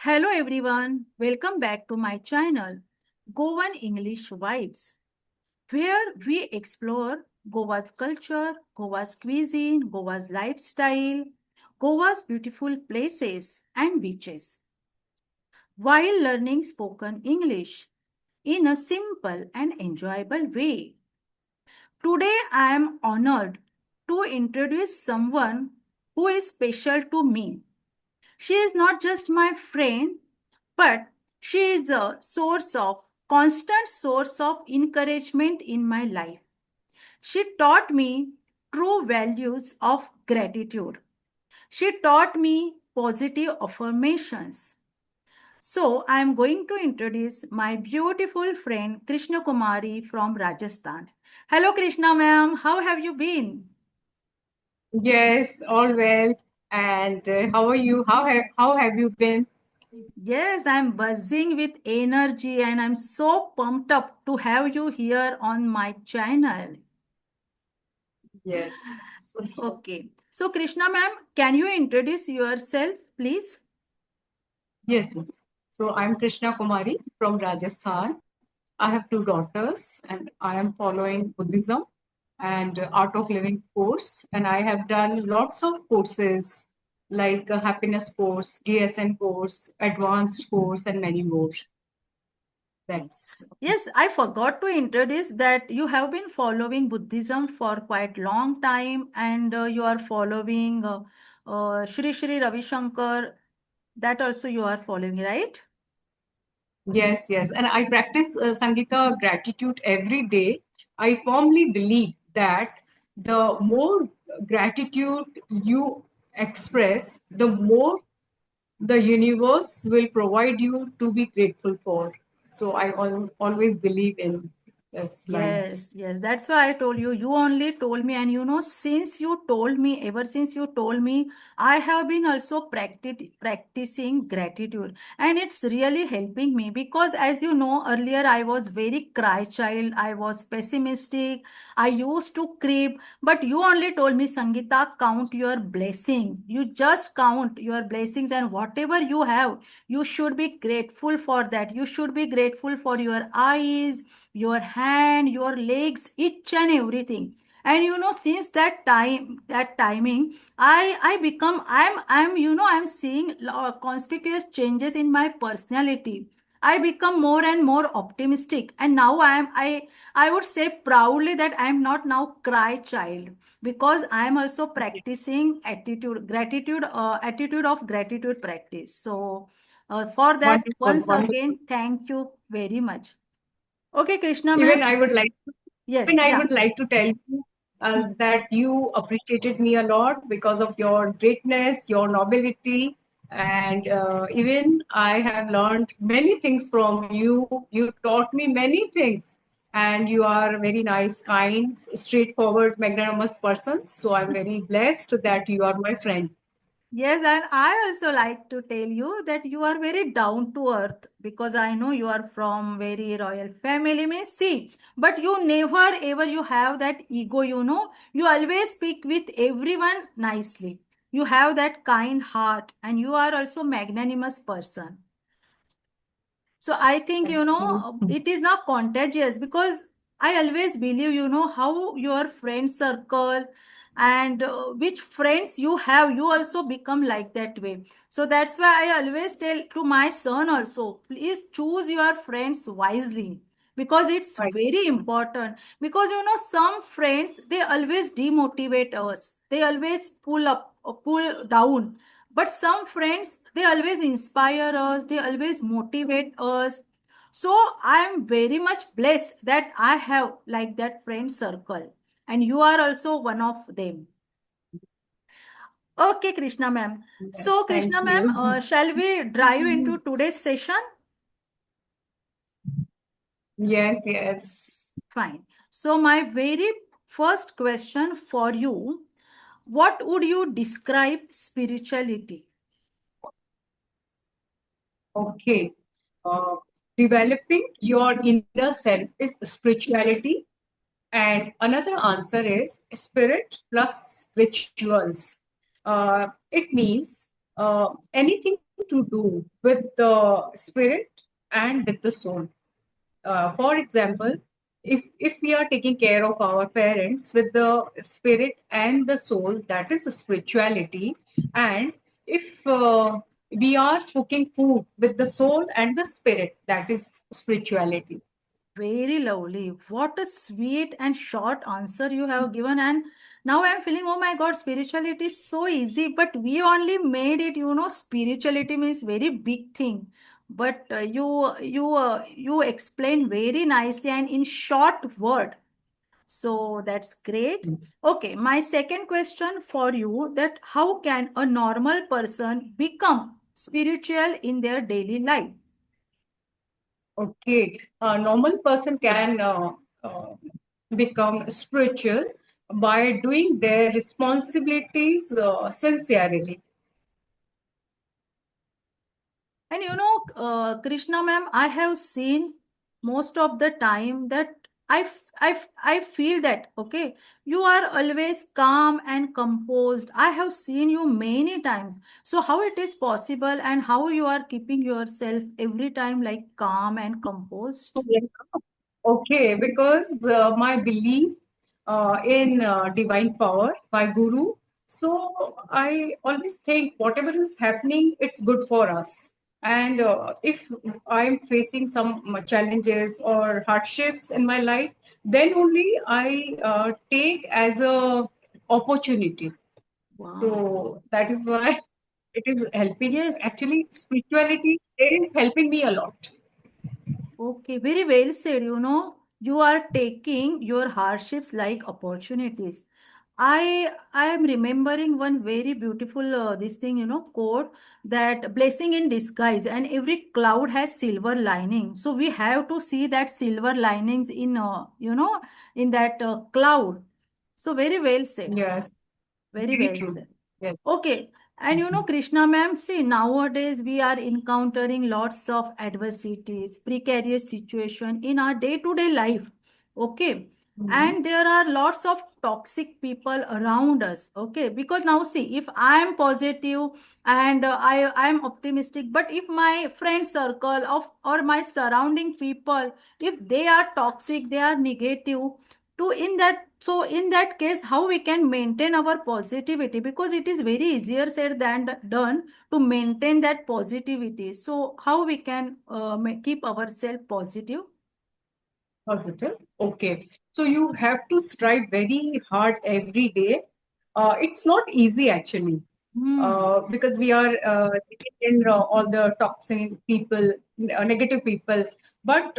Hello everyone, welcome back to my channel, Goan English Vibes, where we explore Goa's culture, Goa's cuisine, Goa's lifestyle, Goa's beautiful places and beaches, while learning spoken English in a simple and enjoyable way. Today I am honored to introduce someone who is special to me. She is not just my friend, but she is a constant source of encouragement in my life. She taught me true values of gratitude. She taught me positive affirmations. So, I am going to introduce my beautiful friend Krishna Kumari from Rajasthan. Hello, Krishna ma'am. How have you been? Yes, all well. And how are you? How have you been? Yes, I'm buzzing with energy and I'm so pumped up to have you here on my channel. Yes. Okay. So, Krishna ma'am, can you introduce yourself, please? Yes. So I'm Krishna Kumari from Rajasthan. I have two daughters, and I am following Buddhism and Art of Living course. And I have done lots of courses like a happiness course, DSN course, advanced course, and many more. Thanks. Yes, I forgot to introduce that you have been following Buddhism for quite long time and you are following Shri Shri Ravi Shankar. That also you are following, right? Yes. And I practice Sangita gratitude every day. I firmly believe that the more gratitude you express, the more the universe will provide you to be grateful for. So I always believe in this lines. Yes. That's why I told you. You only told me, and since you told me, ever since you told me, I have been also practicing gratitude, and it's really helping me because, as you know, earlier I was very cry child. I was pessimistic. I used to creep, but you only told me, Sangita, count your blessings. You just count your blessings, and whatever you have, you should be grateful for that. You should be grateful for your eyes, your hand, your legs, each and everything. And since that timing, I become I'm seeing conspicuous changes in my personality. I become more and more optimistic, and now I would say proudly that I am not now cry child, because I am also practicing attitude of gratitude practice. So for that, Wonderful, once wonderful. again, thank you very much. Okay, Krishna Even ma'am. I would like even Yes, I yeah. would like to tell you Hmm. that you appreciated me a lot because of your greatness, your nobility, and even I have learned many things from you. You taught me many things, and you are a very nice, kind, straightforward, magnanimous person. So I'm very blessed that you are my friend. Yes, and I also like to tell you that you are very down to earth, because I know you are from very royal family. May see, but you never ever you have that ego. You always speak with everyone nicely. You have that kind heart, and you are also magnanimous person. So I think, Thank you. it is not contagious, because I always believe, how your friend circle and which friends you have, you also become like that way. So that's why I always tell to my son also, please choose your friends wisely, because it's Right. very important. Because, some friends, they always demotivate us. They always pull up or pull down, but some friends, they always inspire us, they always motivate us. So I am very much blessed that I have like that friend circle, and you are also one of them. Okay, Krishna ma'am. So Yes, thank Krishna ma'am, you. shall we dive into today's session? Yes. Fine. So my very first question for you, what would you describe spirituality? Okay. Uh, Developing your inner self is spirituality, and another answer is spirit plus rituals. It means anything to do with the spirit and with the soul. For example, if we are taking care of our parents with the spirit and the soul, that is spirituality. And if we are cooking food with the soul and the spirit, that is spirituality. Very lovely. What a sweet and short answer you have given. And now I'm feeling, oh my God, spirituality is so easy, but we only made it, spirituality means very big thing. But you explain very nicely and in short word. So that's great. Okay, my second question for you, that how can a normal person become spiritual in their daily life? Okay, a normal person can uh, become spiritual by doing their responsibilities sincerely. And Krishna ma'am, I have seen most of the time that I feel that, okay, you are always calm and composed. I have seen you many times. So how it is possible and how you are keeping yourself every time like calm and composed? Okay, because my belief in divine power by Guru. So I always think whatever is happening, it's good for us. And if I'm facing some challenges or hardships in my life, then only I take as a opportunity. Wow. So that is why it is helping. Yes. Actually, spirituality is helping me a lot. Okay, very well said. You are taking your hardships like opportunities. I am remembering one very beautiful this thing, quote, that blessing in disguise, and every cloud has silver lining. So we have to see that silver linings in in that cloud. So very well said. Yes, Very very well true. said. Yes. Okay. And Krishna ma'am, see, nowadays we are encountering lots of adversities, precarious situation in our day-to-day life. Okay. Mhm. And there are lots of toxic people around us. Okay. Because now see, if I am positive and I am optimistic, but if my friend circle of or my surrounding people, if they are toxic, they are negative, to in that so in that case how we can maintain our positivity, because it is very easier said than done to maintain that positivity. So how we can keep ourselves positive? Positive. Okay. So you have to strive very hard every day. It's not easy actually, Hmm. because we are in all the toxic people, negative people. But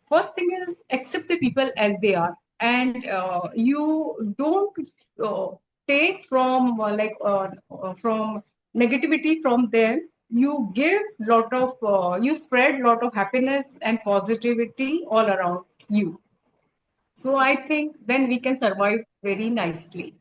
first thing is accept the people as they are, and you don't uh, take from from negativity from them. You give lot of you spread lot of happiness and positivity all around you. So I think then we can survive very nicely.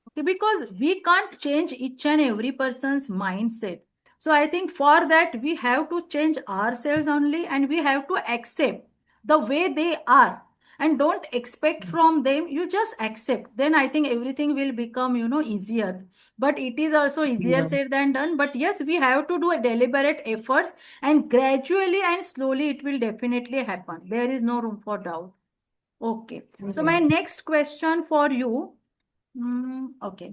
Okay, because we can't change each and every person's mindset. So I think for that we have to change ourselves only, and we have to accept the way they are, and don't expect from them, you just accept. Then I think everything will become easier. But it is also easier Yeah. said than done. But yes, we have to do a deliberate efforts, and gradually and slowly it will definitely happen. There is no room for doubt. Okay. So my Yes. next question for you. Okay.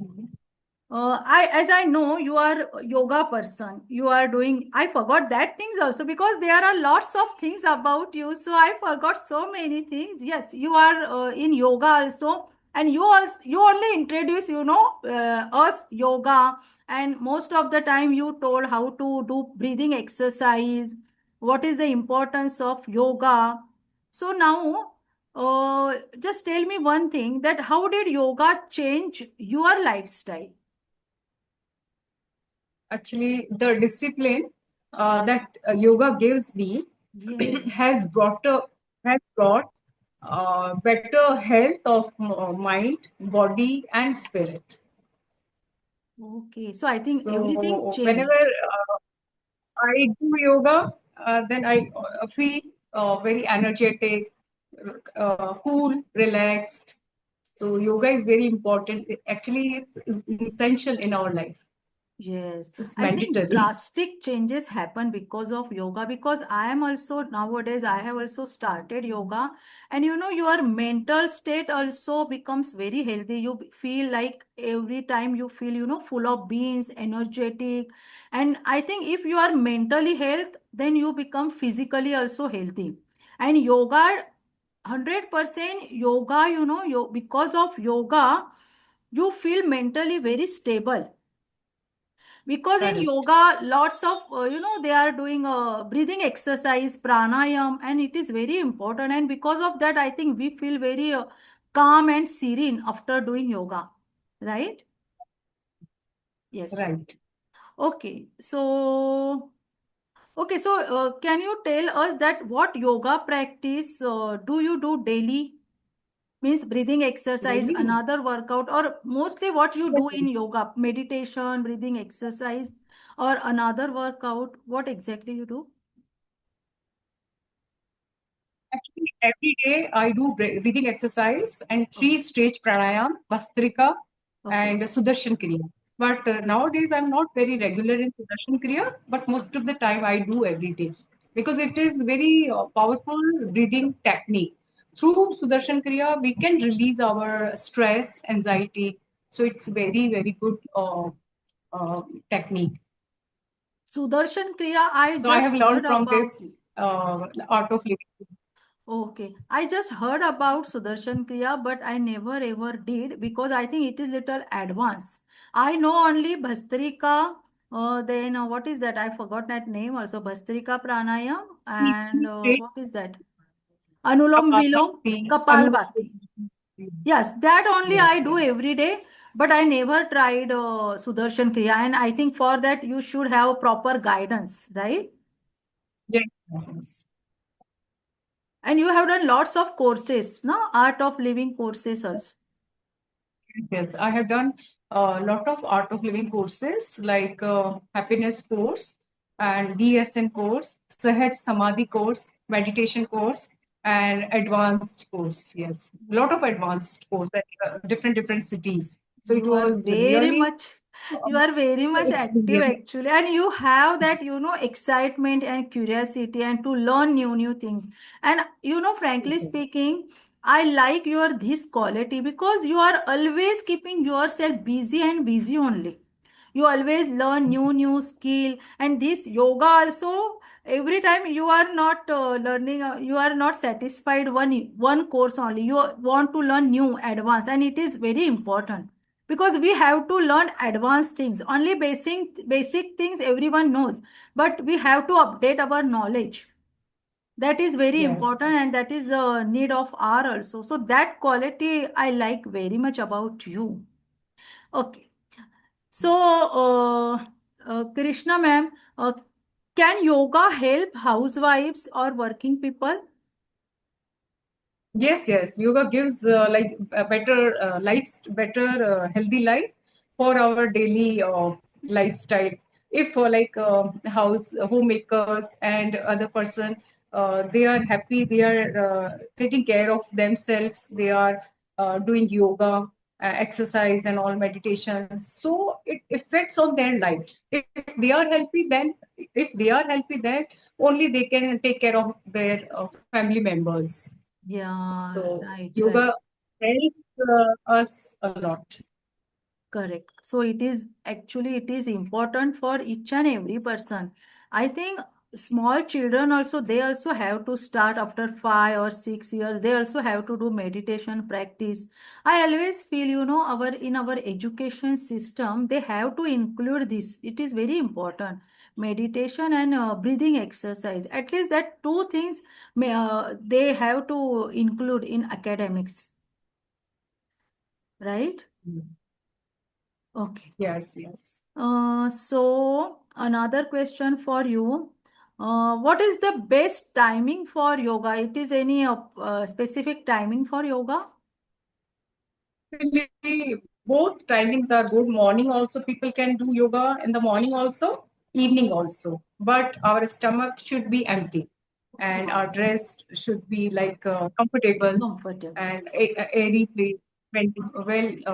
As I know, you are a yoga person. You are doing. I forgot that things also, because there are lots of things about you. So I forgot so many things. Yes, you are in yoga also, and you only introduce us yoga, and most of the time you told how to do breathing exercise. What is the importance of yoga? So now, just tell me one thing, that how did yoga change your lifestyle? Actually, the discipline that yoga gives me Yes. has brought better health of mind, body, and spirit. Okay. So I think everything So whenever changed. I do yoga, then I feel very energetic, cool, relaxed. So yoga is very important. Actually, it's essential in our life. Yes, It's I think mandatory. drastic changes happen because of yoga. Because I am also nowadays, I have also started yoga, and your mental state also becomes very healthy. You feel like every time you feel, full of beans, energetic. And I think if you are mentally health, then you become physically also healthy. And yoga, 100% yoga, because of yoga, you feel mentally very stable, because in Correct. yoga lots of they are doing breathing exercise, pranayam, and it is very important, and because of that I think we feel very calm and serene after doing yoga, right? Yes. Right. Okay, so can you tell us that what yoga practice do you do daily? Means breathing exercise, Daily. another workout, or mostly what you do in yoga, meditation, breathing exercise, or another workout, what exactly you do? Actually, every day I do breathing exercise and three Okay. stage pranayam, Vastrika, Okay. and Sudarshan Kriya. But nowadays I'm not very regular in Sudarshan Kriya, but most of the time I do every day because it is very powerful breathing technique. Through Sudarshan Kriya, we can release our stress, anxiety. So it's very, very good uh, technique. Sudarshan Kriya, I So I just have learned heard from about this it. art of living. Okay, I just heard about Sudarshan Kriya, but I never ever did because I think it is little advanced. I know only Bhastrika, then what is that? I forgot that name also. Bhastrika Pranayam, and what is that? Anulom Vilom, Kapalabhati, Kapalbhati. Yes, that only yes, I do yes. every day, but I never tried Sudarshan Kriya, and I think for that you should have proper guidance, right? Yes, yes, yes. And you have done lots of courses, no? Art of Living courses also. Yes, I have done a lot of art of living courses like happiness course and DSN course, Sahaj Samadhi course, meditation course, and advanced course. Yes, a lot of advanced course at different cities. So it You are was very really much, you are very much active experience. actually, and you have that, excitement and curiosity and to learn new things. And frankly speaking, I like your this quality because you are always keeping yourself busy and busy only. You always learn new skill, and this yoga also, every time you are not learning, you are not satisfied one course only, you want to learn new advanced, and it is very important because we have to learn advanced things. Only basic things everyone knows, but we have to update our knowledge. That is very Yes, important, and yes. that is a need of our also. So that quality I like very much about you. Okay. So, Krishna ma'am, can yoga help housewives or working people? Yes, yes. Yoga gives like a better better healthy life for our daily lifestyle. If like homemakers and other person, they are happy, they are taking care of themselves, they are doing yoga, exercise, and all meditation. So it affects on their life. If they are healthy, then if they are healthy, then only they can take care of their family members. Yeah, So right. yoga helps us a lot. Correct. So it is important for each and every person. I think small children also, they also have to start after 5 or 6 years. They also have to do meditation practice. I always feel, our in our education system, they have to include this. It is very important. Meditation and breathing exercise. At least that two things they have to include in academics, right? Mm. Okay. Yes, yes. So another question for you. What is the best timing for yoga? It is any specific timing for yoga? Actually, both timings are good. Morning also, people can do yoga in the morning also, evening also. But our stomach should be empty, and our dress should be like comfortable Comfortable. and airy place, ventilated,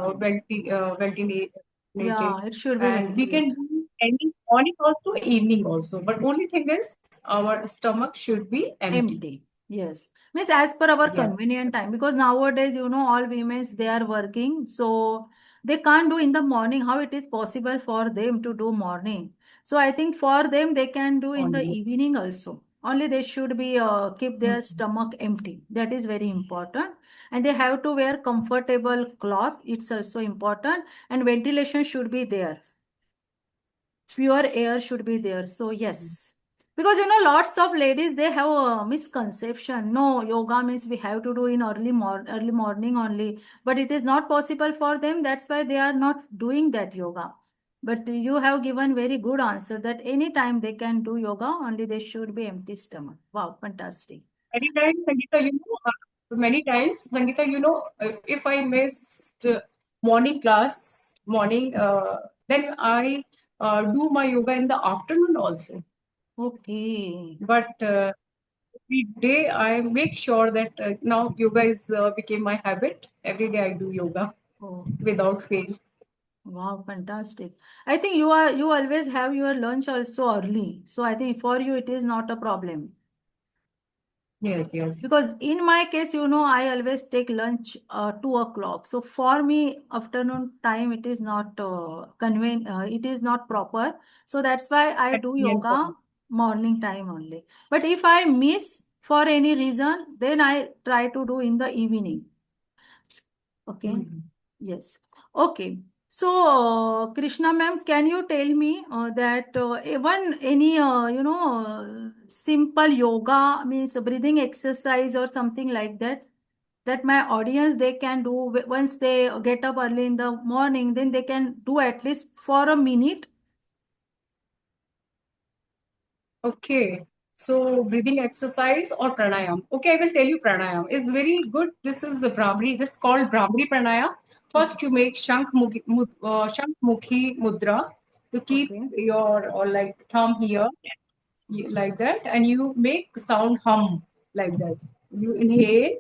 Yeah, it should be and we can do ventilated. any morning also, evening also. But only thing is, our stomach should be empty. Empty. Yes. Means as per our Yeah. convenient time. Because nowadays, all women's they are working. So they can't do in the morning. How it is possible for them to do morning? So I think for them they can do in the Only. evening also. Only they should be keep their Mhm. stomach empty. That is very important. And they have to wear comfortable cloth. It's also important. And ventilation should be there, pure air should be there. So yes, because lots of ladies they have a misconception. No, yoga means we have to do in early morning only, but it is not possible for them. That's why they are not doing that yoga. But you have given very good answer that anytime they can do yoga, only they should be empty stomach. Wow, fantastic. Many times, Sangeeta, many times, Sangeeta, if I missed morning class, then I do my yoga in the afternoon also. Okay. But every day I make sure that now yoga is became my habit. Every day I do yoga Oh, without fail. wow, fantastic. I think you always have your lunch also early. So I think for you it is not a problem. Yes, yes. Because in my case, I always take lunch 2 o'clock. So for me, afternoon time it is not it is not proper. So that's why I do Yes. yoga morning time only. But if I miss for any reason, then I try to do in the evening. Okay. Mhm. Yes. Okay. So, Krishna ma'am, can you tell me that even any simple yoga means a breathing exercise or something like that that my audience they can do once they get up early in the morning, then they can do at least for a minute. Okay. So breathing exercise or pranayam. Okay, I will tell you pranayam. It's very good. This is the Brahmari. This is called Brahmari pranayam. Okay. First, you make Shank Mukhi mudra. You keep Okay. your or like thumb here, like that, and you make sound hum like that. You inhale.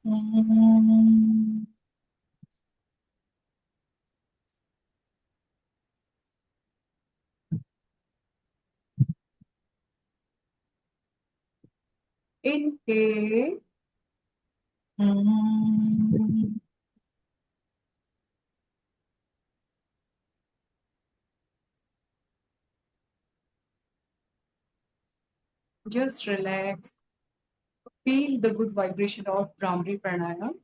Mm. Inhale. Mm. Just relax. Feel the good vibration of Brahmari pranayam.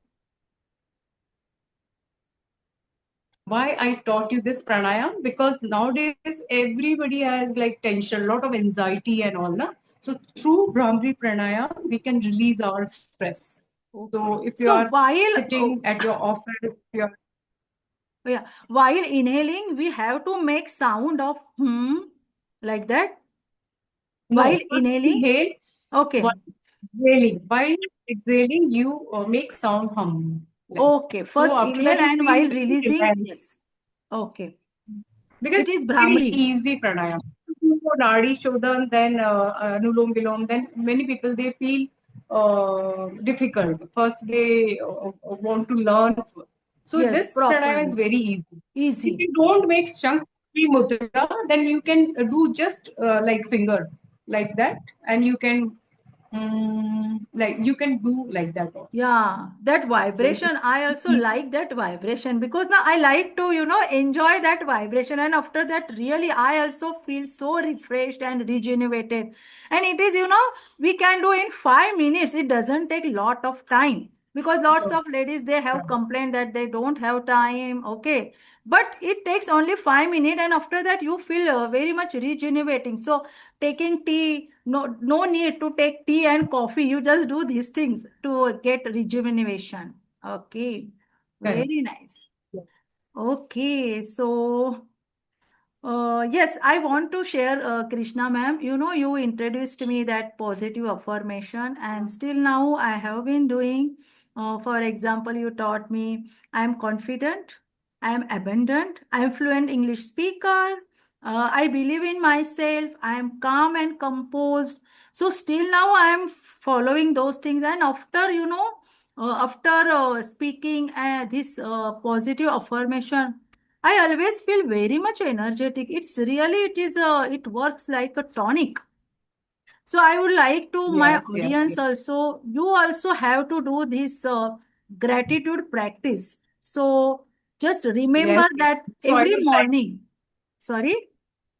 Why I taught you this pranayam? Because nowadays everybody has like tension, a lot of anxiety and all. Na? So through Brahmari pranayam, we can release our stress. Okay. So if you So are while sitting at your office, you're yeah, while inhaling, we have to make sound of like that. While no, first inhaling, inhale, while okay, exhaling. While exhaling, you make sound hum. Like. okay. So First after inhale that, you and feel while very releasing, relaxed. yes. Okay. Because It is it's very Brahmari. easy pranayam. For Nadi Shodhan, then Anulom Vilom, then many people they feel difficult. First, they want to learn. So Yes, this pranayama is properly. very easy. If Easy. you don't make Shankhi Mudra, then you can do just like finger like that, and you can like you can do like that also. Yeah, that So it vibration, I also is like that vibration because now I like to, enjoy that vibration. And after that, really, I also feel so refreshed and rejuvenated. And it is, we can do in 5 minutes. It doesn't take lot of time because lots of ladies, they have complained that they don't have time. Okay. But it takes only 5 minutes. And after that, you feel very much rejuvenating. So taking tea, no need to take tea and coffee. You just do these things to get rejuvenation. Okay, correct. very nice. Yes. Okay, so yes, I want to share, Krishna ma'am. You introduced me that positive affirmation, and still now I have been doing. For example, you taught me I am confident, I am abundant, I am fluent English speaker. I believe in myself. I am calm and composed. So still now I am following those things, and after after speaking this positive affirmation. I always feel very much energetic. It's really, it works like a tonic. So I would like to my Yes, yes, audience yes. also, you also have to do this gratitude practice. So just Yes, remember yes. that So I every would like, morning. Sorry?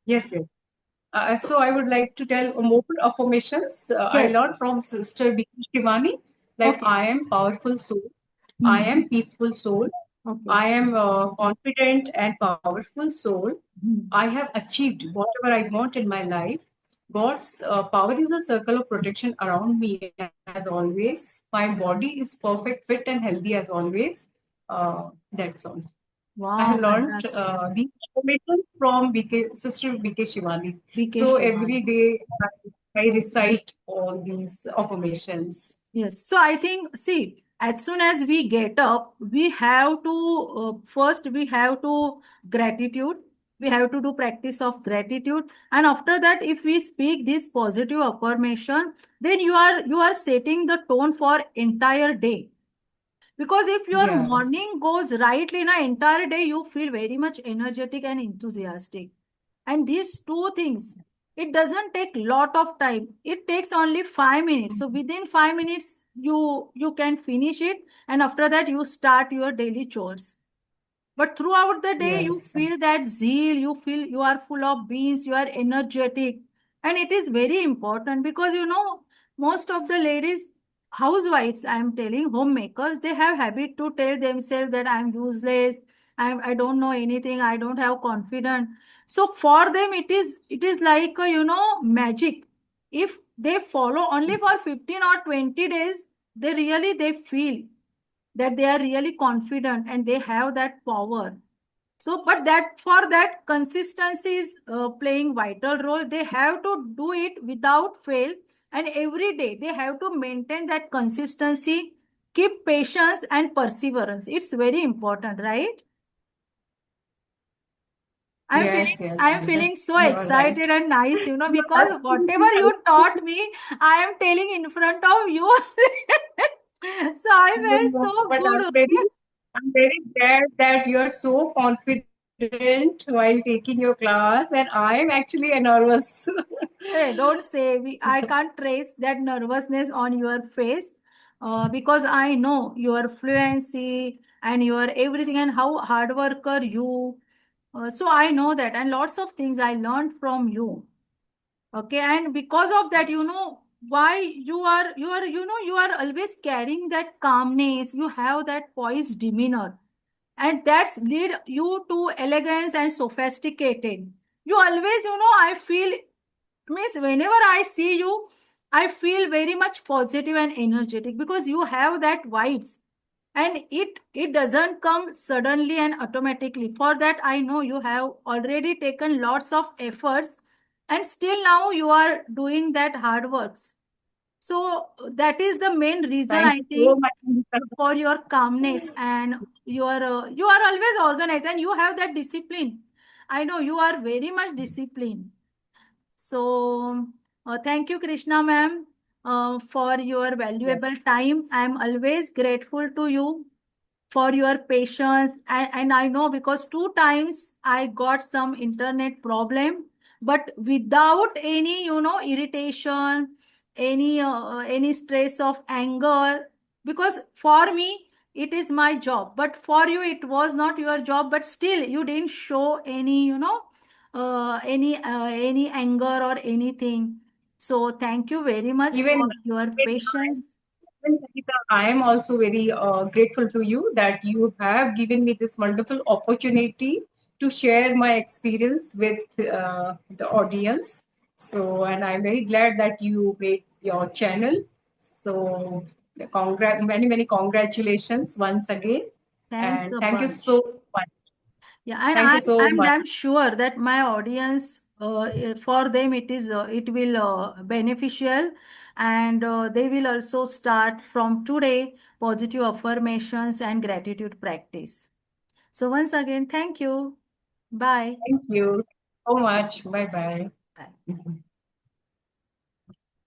yes, yes. So I would like to tell more affirmations I Yes. learned from Sister Biki Shivani, like Okay. I am powerful soul, I Hmm. am peaceful soul, Okay. I am confident and powerful soul. Hmm. I have achieved whatever I want in my life. God's power is a circle of protection around me as always. My body is perfect, fit, and healthy as always. That's all. I have Wow, learned fantastic. these information from Sister BK Shivani. BK So Shivan. every day I recite all these affirmations. Yes. So I think, see, as soon as we get up, we have to, first we have to gratitude. We have to do practice of gratitude. And after that, if we speak this positive affirmation, then you are setting the tone for entire day. Because if your Yes. morning goes rightly in an entire day, you feel very much energetic and enthusiastic. And these two things, it doesn't take lot of time. It takes only 5 minutes. So within 5 minutes, you can finish it, and after that, you start your daily chores. But throughout the day, you Yes. feel that zeal, you feel you are full of beans, you are energetic. And it is very important because most of the ladies, housewives, I am telling, homemakers, they have habit to tell themselves that I am useless, I don't know anything, I don't have confidence. So for them, it is like magic. If they follow only for 15 or 20 days, they feel that they are really confident and they have that power. So but that for that, consistency is playing vital role. They have to do it without fail, and every day they have to maintain that consistency, keep patience and perseverance. It's very important, right? i'm Yes, feeling yes, i'm Sangeeta. feeling so You are right. excited and nice, You are because absolutely whatever you right. taught me, I am telling in front of you. So I No, felt no, so but good. Okay. I'm very glad that you are so confident while taking your class, and I'm actually nervous. Hey, don't say I can't trace that nervousness on your face, because I know your fluency and your everything and how hard worker you. So I know that, and lots of things I learned from you. Okay, and because of that, why you are always carrying that calmness. You have that poised demeanor, and that's lead you to elegance and sophisticated. You always, I feel, means whenever I see you, I feel very much positive and energetic because you have that vibes, and it doesn't come suddenly and automatically. For that, I know you have already taken lots of efforts, and still now you are doing that hard works. So that is the main reason, Thank I you so think, much, Sangeeta. for your calmness, and you are always organized and you have that discipline. I know you are very much disciplined. So, thank you, Krishna ma'am, for your Yes. valuable time. I am always grateful to you for your patience. And I know because two times I got some internet problem, but without any, irritation, any stress of anger, because for me, it is my job, but for you, it was not your job, but still you didn't show any, any anger or anything. So thank you very much for Even, your I'm, patience. Sangeeta, I am also very grateful to you that you have given me this wonderful opportunity to share my experience with the audience. So, and I'm very glad that you made your channel. So, many, many congratulations once again. Thanks And a thank you bunch. so much. Yeah, and Thank I you so I'm much. damn sure that my audience, for them, it will beneficial, and they will also start from today positive affirmations and gratitude practice. So once again, thank you. Bye. Thank you so much. Bye bye. Bye.